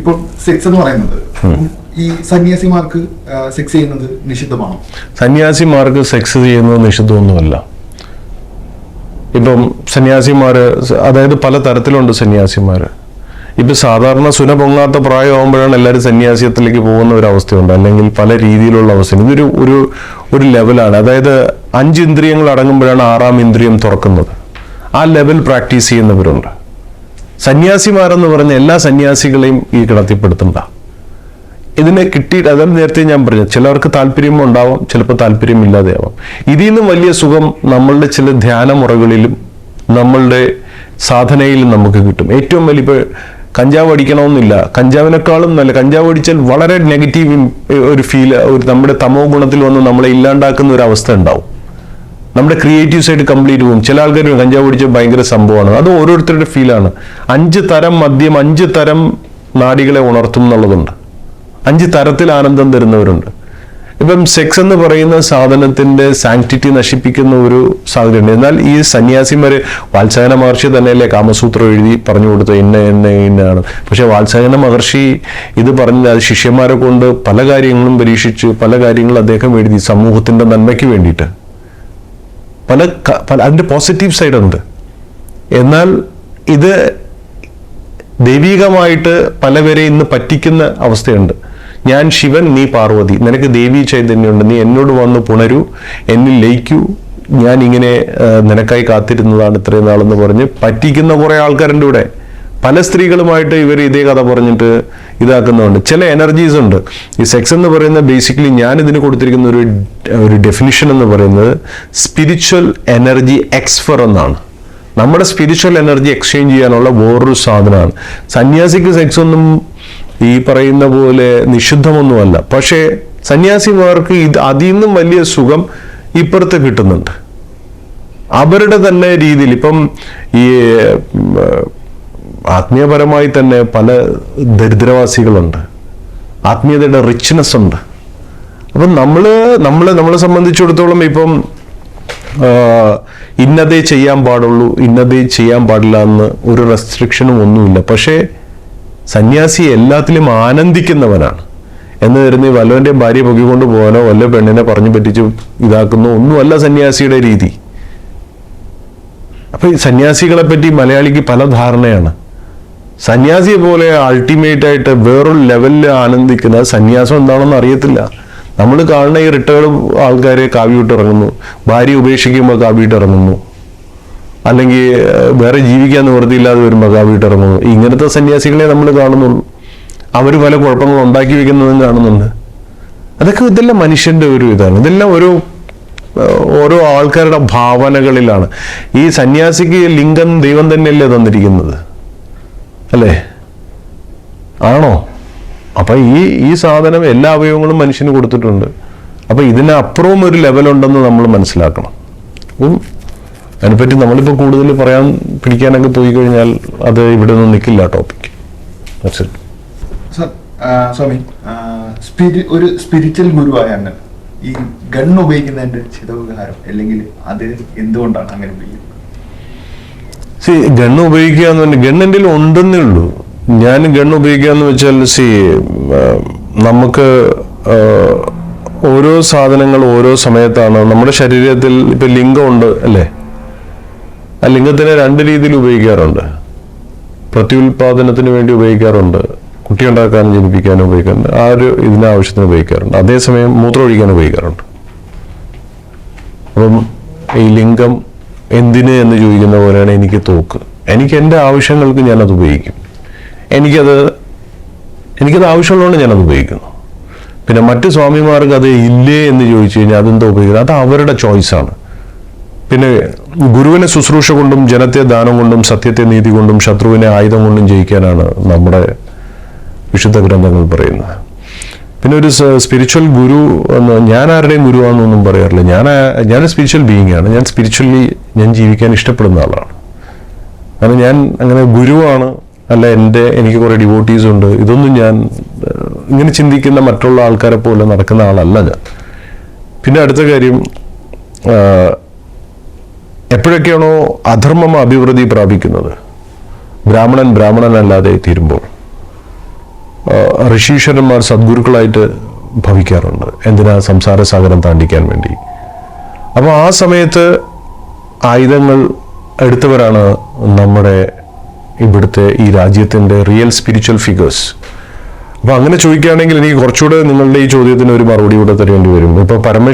ഇപ്പോൾ സെക്സ് എന്ന് പറയുന്നത് ഈ സന്യാസിമാർക്ക് സെക്സ് ചെയ്യുന്നത് നിഷിദ്ധമാണോ? സന്യാസിമാർക്ക് സെക്സ് ചെയ്യുന്നത് നിഷിദ്ധമൊന്നുമല്ല. ഇപ്പം സന്യാസിമാര്, അതായത് പല തരത്തിലുണ്ട് സന്യാസിമാര്. ഇപ്പൊ സാധാരണ സുന പൊങ്ങാത്ത പ്രായമാകുമ്പോഴാണ് എല്ലാവരും സന്യാസ്യത്തിലേക്ക് പോകുന്ന ഒരു അവസ്ഥയുണ്ട്, അല്ലെങ്കിൽ പല രീതിയിലുള്ള അവസ്ഥ. ഇതൊരു ഒരു ലെവലാണ്. അതായത് 5 ഇന്ദ്രിയങ്ങൾ അടങ്ങുമ്പോഴാണ് 6ാം ഇന്ദ്രിയം തുറക്കുന്നത്. ആ ലെവൽ പ്രാക്ടീസ് ചെയ്യുന്നവരുണ്ട്. സന്യാസിമാരെന്ന് പറഞ്ഞ എല്ലാ സന്യാസികളെയും ഈ കിടത്തിപ്പെടുത്തണ്ട. ഇതിനെ കിട്ടിയിട്ട്, അതാണ് നേരത്തെ ഞാൻ പറഞ്ഞത്, ചിലർക്ക് താല്പര്യം ഉണ്ടാവാം, ചിലപ്പോൾ താല്പര്യമില്ലാതെയാവാം. ഇതിൽ നിന്നും വലിയ സുഖം നമ്മളുടെ ചില ധ്യാനമുറകളിലും നമ്മളുടെ സാധനയിലും നമുക്ക് കിട്ടും. ഏറ്റവും വലിയ, ഇപ്പോൾ കഞ്ചാവ് അടിക്കണമെന്നില്ല, കഞ്ചാവിനേക്കാളും നല്ല, കഞ്ചാവ് അടിച്ചാൽ വളരെ നെഗറ്റീവ് ഒരു ഫീൽ, നമ്മുടെ തമോ ഗുണത്തിൽ വന്ന് നമ്മളെ ഇല്ലാണ്ടാക്കുന്ന ഒരു അവസ്ഥ ഉണ്ടാവും. നമ്മുടെ ക്രിയേറ്റീവ് സൈഡ് കംപ്ലീറ്റ് പോകും. ചില ആൾക്കാർ കഞ്ചാവ് അടിച്ചാൽ ഭയങ്കര സംഭവമാണ്. അത് ഓരോരുത്തരുടെ ഫീലാണ്. 5 തരം മദ്യം 5 തരം നാഡികളെ ഉണർത്തും എന്നുള്ളതുണ്ട്. 5 തരത്തിൽ ആനന്ദം തരുന്നവരുണ്ട്. ഇപ്പം സെക്സ് എന്ന് പറയുന്ന സാധനത്തിന്റെ സാങ്ക്ടിറ്റി നശിപ്പിക്കുന്ന ഒരു സാഹചര്യം. എന്നാൽ ഈ സന്യാസിമാര്, വാത്സായന മഹർഷി തന്നെയല്ലേ കാമസൂത്രം എഴുതി പറഞ്ഞു കൊടുത്തത് ഇന്നാണ്. പക്ഷെ വാത്സായന മഹർഷി ഇത് പറഞ്ഞത് അത് ശിഷ്യന്മാരെ കൊണ്ട് പല കാര്യങ്ങളും പരീക്ഷിച്ച് പല കാര്യങ്ങളും അദ്ദേഹം എഴുതി സമൂഹത്തിന്റെ നന്മയ്ക്ക് വേണ്ടിയിട്ട്. പല അതിന്റെ പോസിറ്റീവ് സൈഡ് ഉണ്ട്. എന്നാൽ ഇത് ദൈവികമായിട്ട് പലവരെ ഇന്ന് പറ്റിക്കുന്ന അവസ്ഥയുണ്ട്. ഞാൻ ശിവൻ, നീ പാർവതി, നിനക്ക് ദേവീ ചൈതന്യമുണ്ട്, നീ എന്നോട് വന്ന് പുണരൂ, എന്നിൽ ലയിക്കൂ, ഞാൻ ഇങ്ങനെ നിനക്കായി കാത്തിരുന്നതാണ് ഇത്രയും നാളെന്ന് പറഞ്ഞ് പറ്റിക്കുന്ന കുറെ ആൾക്കാരുണ്ട് ഇവിടെ. പല സ്ത്രീകളുമായിട്ട് ഇവർ ഇതേ കഥ പറഞ്ഞിട്ട് ഇതാക്കുന്നുണ്ട്. ചില എനർജീസ് ഉണ്ട്. ഈ സെക്സ് എന്ന് പറയുന്നത് ബേസിക്കലി ഞാൻ ഇതിന് കൊടുത്തിരിക്കുന്ന ഒരു ഡെഫിനിഷൻ എന്ന് പറയുന്നത് സ്പിരിച്വൽ എനർജി എക്സ്ഫർ എന്നാണ്. നമ്മുടെ സ്പിരിച്വൽ എനർജി എക്സ്ചേഞ്ച് ചെയ്യാനുള്ള വേറൊരു സാധനമാണ്. സന്യാസിക്ക് സെക്സ് ഒന്നും ഈ പറയുന്ന പോലെ നിഷിദ്ധമൊന്നുമല്ല. പക്ഷേ സന്യാസിമാർക്ക് അതിൽ നിന്നും വലിയ സുഖം ഇപ്പുറത്ത് കിട്ടുന്നുണ്ട്. അവരുടെ തന്നെ രീതിയിൽ. ഇപ്പം ഈ ആത്മീയപരമായി തന്നെ പല ദരിദ്രവാസികളുണ്ട്. ആത്മീയതയുടെ റിച്ച്നെസ് ഉണ്ട്. അപ്പം നമ്മളെ സംബന്ധിച്ചിടത്തോളം ഇപ്പം ഇന്നതേ ചെയ്യാൻ പാടുള്ളൂ, ഇന്നതേ ചെയ്യാൻ പാടില്ല എന്ന് ഒരു റെസ്ട്രിക്ഷനും ഒന്നുമില്ല. പക്ഷേ സന്യാസി എല്ലാത്തിലും ആനന്ദിക്കുന്നവനാണ് എന്ന് കരുതി വല്ലവന്റെ ഭാര്യ പൊക്കിക്കൊണ്ട് പോകാനോ വല്ല പെണ്ണിനെ പറഞ്ഞു പറ്റിച്ച് ഇതാക്കുന്നോ ഒന്നുമല്ല സന്യാസിയുടെ രീതി. അപ്പൊ ഈ സന്യാസികളെ പറ്റി മലയാളിക്ക് പല ധാരണയാണ്. സന്യാസിയെ പോലെ അൾട്ടിമേറ്റ് ആയിട്ട് വേറൊരു ലെവലിൽ ആനന്ദിക്കുന്ന സന്യാസം എന്താണെന്ന് അറിയത്തില്ല. നമ്മൾ കാണുന്ന ഈ റിട്ടേർഡ് ആൾക്കാരെ കാവ്യോട്ട് ഇറങ്ങുന്നു, ഭാര്യ ഉപേക്ഷിക്കുമ്പോൾ കാവ്യോട്ട് ഇറങ്ങുന്നു, അല്ലെങ്കിൽ വേറെ ജീവിക്കാൻ നിവൃത്തിയില്ലാതെ വരുമ്പോൾ കാവ്യോട്ട് ഇറങ്ങുന്നു. ഇങ്ങനത്തെ സന്യാസികളെ നമ്മൾ കാണുന്നുള്ളൂ. അവർ പല കുഴപ്പങ്ങളും ഉണ്ടാക്കി വെക്കുന്നതും കാണുന്നുണ്ട്. ഇതെല്ലാം മനുഷ്യന്റെ ഒരു ഇതാണ്. ഇതെല്ലാം ഓരോ ആൾക്കാരുടെ ഭാവനകളിലാണ്. ഈ സന്യാസിക്ക് ലിംഗം ദൈവം തന്നെയല്ലേ തന്നിരിക്കുന്നത്, അല്ലേ? ആണോ? അപ്പൊ ഈ സാധനം എല്ലാ അവയവങ്ങളും മനുഷ്യന് കൊടുത്തിട്ടുണ്ട്. അപ്പൊ ഇതിനപ്പുറവും ഒരു ലെവലുണ്ടെന്ന് നമ്മൾ മനസ്സിലാക്കണം. അതിനെപ്പറ്റി നമ്മളിപ്പോൾ കൂടുതൽ പിടിക്കാനൊക്കെ പോയി കഴിഞ്ഞാൽ അത് ഇവിടെ ഒന്നും നിൽക്കില്ല ടോപ്പിക്. സ്വാമി, ഒരു സ്പിരിച്വൽ ഗുരുവായ അങ്ങ് ഈ ഗൺ ഉപയോഗിക്കുന്നതിന്റെ ചിതവുകാരം അല്ലെങ്കിൽ അത് എന്തുകൊണ്ടാണ് അങ്ങനെ ഉപയോഗിക്കുന്നത്? ഗണ്ണ് ഉപയോഗിക്കുക എന്ന് പറഞ്ഞാൽ ഗണ്ണിൻ്റെ ഉണ്ടെന്നേ ഉള്ളൂ. ഞാൻ ഗണ്ണ് ഉപയോഗിക്കുക എന്ന് വെച്ചാൽ നമുക്ക് ഓരോ സാധനങ്ങൾ ഓരോ സമയത്താണ് നമ്മുടെ ശരീരത്തിൽ. ഇപ്പൊ ലിംഗമുണ്ട് അല്ലേ? ആ ലിംഗത്തിനെ 2 രീതിയിൽ ഉപയോഗിക്കാറുണ്ട്. പ്രത്യുൽപാദനത്തിന് വേണ്ടി ഉപയോഗിക്കാറുണ്ട്, കുട്ടി ഉണ്ടാക്കാനും ജനിപ്പിക്കാനും ഉപയോഗിക്കാറുണ്ട്, ആ ഒരു ഇതിനാവശ്യത്തിന് ഉപയോഗിക്കാറുണ്ട്. അതേസമയം മൂത്രം ഒഴിക്കാൻ ഉപയോഗിക്കാറുണ്ട്. അപ്പം ഈ ലിംഗം എന്തിന് എന്ന് ചോദിക്കുന്ന പോലെയാണ് എനിക്ക് തോക്ക്. എനിക്ക് എൻ്റെ ആവശ്യങ്ങൾക്ക് ഞാനത് ഉപയോഗിക്കും. എനിക്കത് ആവശ്യമുള്ളതുകൊണ്ട് ഞാനത് ഉപയോഗിക്കുന്നു. പിന്നെ മറ്റ് സ്വാമിമാർക്ക് അത് ഇല്ലേ എന്ന് ചോദിച്ചു കഴിഞ്ഞാൽ അതെന്താ ഉപയോഗിക്കുന്നത്, അത് അവരുടെ ചോയ്സാണ്. പിന്നെ ഗുരുവിനെ ശുശ്രൂഷ കൊണ്ടും ജനത്തെ ദാനം കൊണ്ടും സത്യത്തെ നീതി കൊണ്ടും ശത്രുവിനെ ആയുധം കൊണ്ടും ജയിക്കാനാണ് നമ്മുടെ വിശുദ്ധ ഗ്രന്ഥങ്ങൾ പറയുന്നത്. പിന്നെ ഒരു സ്പിരിച്വൽ ഗുരു എന്ന് ഞാൻ ആരുടെയും ഗുരുവാണെന്നൊന്നും പറയാറില്ല. ഞാൻ സ്പിരിച്വൽ ബീയിങ് ആണ്. ഞാൻ ജീവിക്കാൻ ഇഷ്ടപ്പെടുന്ന ആളാണ്. കാരണം ഞാൻ അങ്ങനെ ഗുരുവാണ് അല്ല, എനിക്ക് കുറെ ഡിവോട്ടീസ് ഉണ്ട്, ഇതൊന്നും ഞാൻ ഇങ്ങനെ ചിന്തിക്കുന്ന മറ്റുള്ള ആൾക്കാരെ പോലെ നടക്കുന്ന ആളല്ല ഞാൻ. പിന്നെ അടുത്ത കാര്യം, എപ്പോഴൊക്കെയാണോ അധർമ്മം അഭിവൃദ്ധി പ്രാപിക്കുന്നത്, ബ്രാഹ്മണനല്ലാതെ തീരുമ്പോൾ ഋഷീശ്വരന്മാർ സദ്ഗുരുക്കളായിട്ട് ഭവിക്കാറുണ്ട്. എന്തിനാ? സംസാര സാഗരം താണ്ടിക്കാൻ വേണ്ടി. അപ്പോൾ ആ സമയത്ത് ആയുധങ്ങൾ എടുത്തവരാണ് നമ്മുടെ ഇവിടുത്തെ ഈ രാജ്യത്തിൻ്റെ റിയൽ സ്പിരിച്വൽ ഫിഗേഴ്സ്. അപ്പോൾ അങ്ങനെ ചോദിക്കുകയാണെങ്കിൽ എനിക്ക് കുറച്ചുകൂടെ നിങ്ങളുടെ ഈ ചോദ്യത്തിന് ഒരു മറുപടി കൂടെ തരേണ്ടി വരും. ഇപ്പോൾ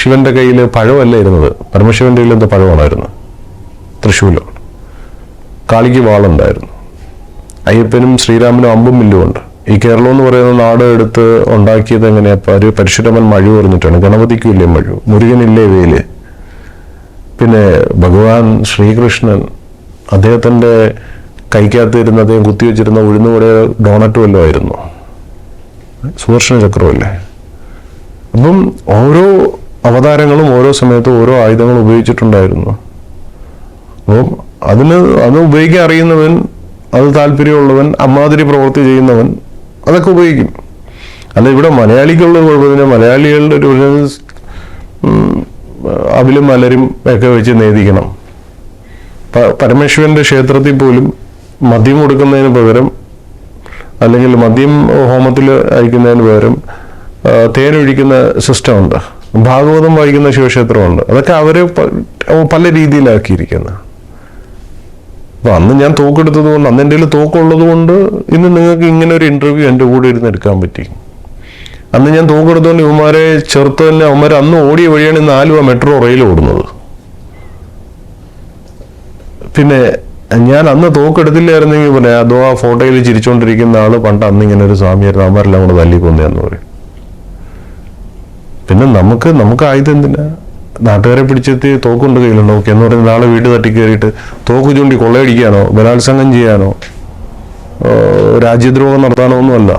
ശിവന്റെ കയ്യിൽ പഴമല്ല ഇരുന്നത്. പരമശിവന്റെ കയ്യിൽ എന്താ പഴമാണായിരുന്നു? തൃശ്ശൂലാണ്. കാളിക്ക് വാളുണ്ടായിരുന്നു. അയ്യപ്പനും ശ്രീരാമനും അമ്പും വില്ലും ഉണ്ട്. ഈ കേരളം എന്ന് പറയുന്ന നാട് എടുത്ത് ഉണ്ടാക്കിയത് എങ്ങനെയാ? ഒരു പരശുരാമൻ മഴു പറഞ്ഞിട്ടാണ്. ഗണപതിക്കും ഇല്ലേ മഴു, മുരുകനില്ലേ വേല്. പിന്നെ ഭഗവാൻ ശ്രീകൃഷ്ണൻ അദ്ദേഹത്തിൻ്റെ കൈക്കകത്തിരുന്ന് അദ്ദേഹം കുത്തിവെച്ചിരുന്ന ഉഴുന്നുകൂടെ ഡോണറ്റ് വല്ലതും ആയിരുന്നു. സുദർശന ചക്രമല്ലേ. അപ്പം ഓരോ അവതാരങ്ങളും ഓരോ സമയത്തും ഓരോ ആയുധങ്ങൾ ഉപയോഗിച്ചിട്ടുണ്ടായിരുന്നു. അപ്പം അത് ഉപയോഗിക്കാൻ അറിയുന്നവൻ, അത് താല്പര്യമുള്ളവൻ, അമ്മാതിരി പ്രവൃത്തി ചെയ്യുന്നവൻ അതൊക്കെ ഉപയോഗിക്കും. അല്ല, ഇവിടെ മലയാളിക്കുള്ള കുഴപ്പത്തിന് മലയാളികളുടെ ഒരു അവിലും മലരും ഒക്കെ വെച്ച് നേദിക്കണം. പരമേശ്വരന്റെ ക്ഷേത്രത്തിൽ പോലും മദ്യം കൊടുക്കുന്നതിന് പകരം, അല്ലെങ്കിൽ മദ്യം ഹോമത്തിൽ അയക്കുന്നതിന് പകരം തേനൊഴിക്കുന്ന സിസ്റ്റമുണ്ട്. ഭാഗവതം വായിക്കുന്ന ശിവക്ഷേത്രമുണ്ട്. അതൊക്കെ അവര് പല രീതിയിലാക്കിയിരിക്കുന്നത്. അപ്പൊ അന്ന് ഞാൻ തോക്കെടുത്തത് കൊണ്ട്, അന്ന് എൻ്റെ കയ്യിൽ തോക്കുള്ളത് കൊണ്ട് ഇന്ന് നിങ്ങൾക്ക് ഇങ്ങനെ ഒരു ഇന്റർവ്യൂ എൻ്റെ കൂടെ ഇരുന്ന് എടുക്കാൻ പറ്റി. അന്ന് ഞാൻ തോക്കെടുത്തുകൊണ്ട് ഇവന്മാരെ ചെറുത്ത് തന്നെ അവന്മാർ അന്ന് ഓടിയ വഴിയാണ് ഇന്ന് ആലുവ മെട്രോ റെയിൽ ഓടുന്നത്. പിന്നെ ഞാൻ അന്ന് തോക്കെടുത്തില്ലായിരുന്നെങ്കിൽ പിന്നെ അതോ ആ ഫോട്ടോയിൽ ചിരിച്ചുകൊണ്ടിരിക്കുന്ന ആള് പണ്ട് അന്ന് ഇങ്ങനെ ഒരു സ്വാമിയായിരുന്നു, അവന്മാരെല്ലാം കൂടെ തല്ലിക്കൊന്നേന്ന് പറയും. പിന്നെ നമുക്ക് ആയുധം എന്തിനാ? നാട്ടുകാരെ പിടിച്ചെത്തി തോക്കുണ്ട് കയ്യിലുണ്ടോ എന്ന് പറഞ്ഞ് നാളെ വീട് തട്ടി കയറിയിട്ട് തോക്ക് ചൂണ്ടി കൊള്ളയടിക്കാനോ ബലാത്സംഗം ചെയ്യാനോ രാജ്യദ്രോഹം നടത്താനോ ഒന്നുമല്ല.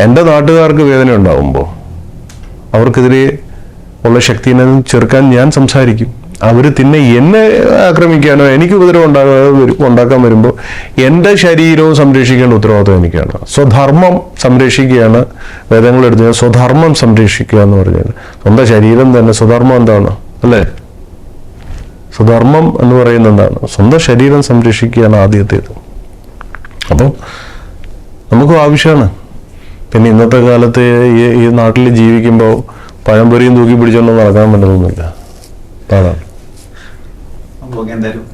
എൻ്റെ നാട്ടുകാർക്ക് വേദന ഉണ്ടാകുമ്പോൾ അവർക്കെതിരെ ഉള്ള ശക്തിനെ ചെറുക്കാൻ ഞാൻ സംസാരിക്കും. അവർ പിന്നെ എന്നെ ആക്രമിക്കാനോ എനിക്ക് ഉപദ്രവം ഉണ്ടാക്കാൻ വരുമ്പോൾ എൻ്റെ ശരീരവും സംരക്ഷിക്കേണ്ട ഉത്തരവാദിത്വം എനിക്കാണ്. സ്വധർമ്മം സംരക്ഷിക്കുകയാണ് വേദങ്ങൾ എടുത്ത്. സ്വധർമ്മം സംരക്ഷിക്കുക എന്ന് പറഞ്ഞാൽ സ്വന്തം ശരീരം തന്നെ. സ്വധർമ്മം എന്താണ് അല്ലേ? സ്വധർമ്മം എന്ന് പറയുന്നത് എന്താണ്? സ്വന്തം ശരീരം സംരക്ഷിക്കുകയാണ് ആദ്യത്തേത്. അപ്പം നമുക്കും ആവശ്യമാണ്. പിന്നെ ഇന്നത്തെ കാലത്ത് ഈ നാട്ടിൽ ജീവിക്കുമ്പോൾ പഴംപൊരിയും തൂക്കി പിടിച്ചോണ്ടൊന്നും നടക്കാൻ പറ്റുന്നില്ല. അതാണ്. എന്തായാലും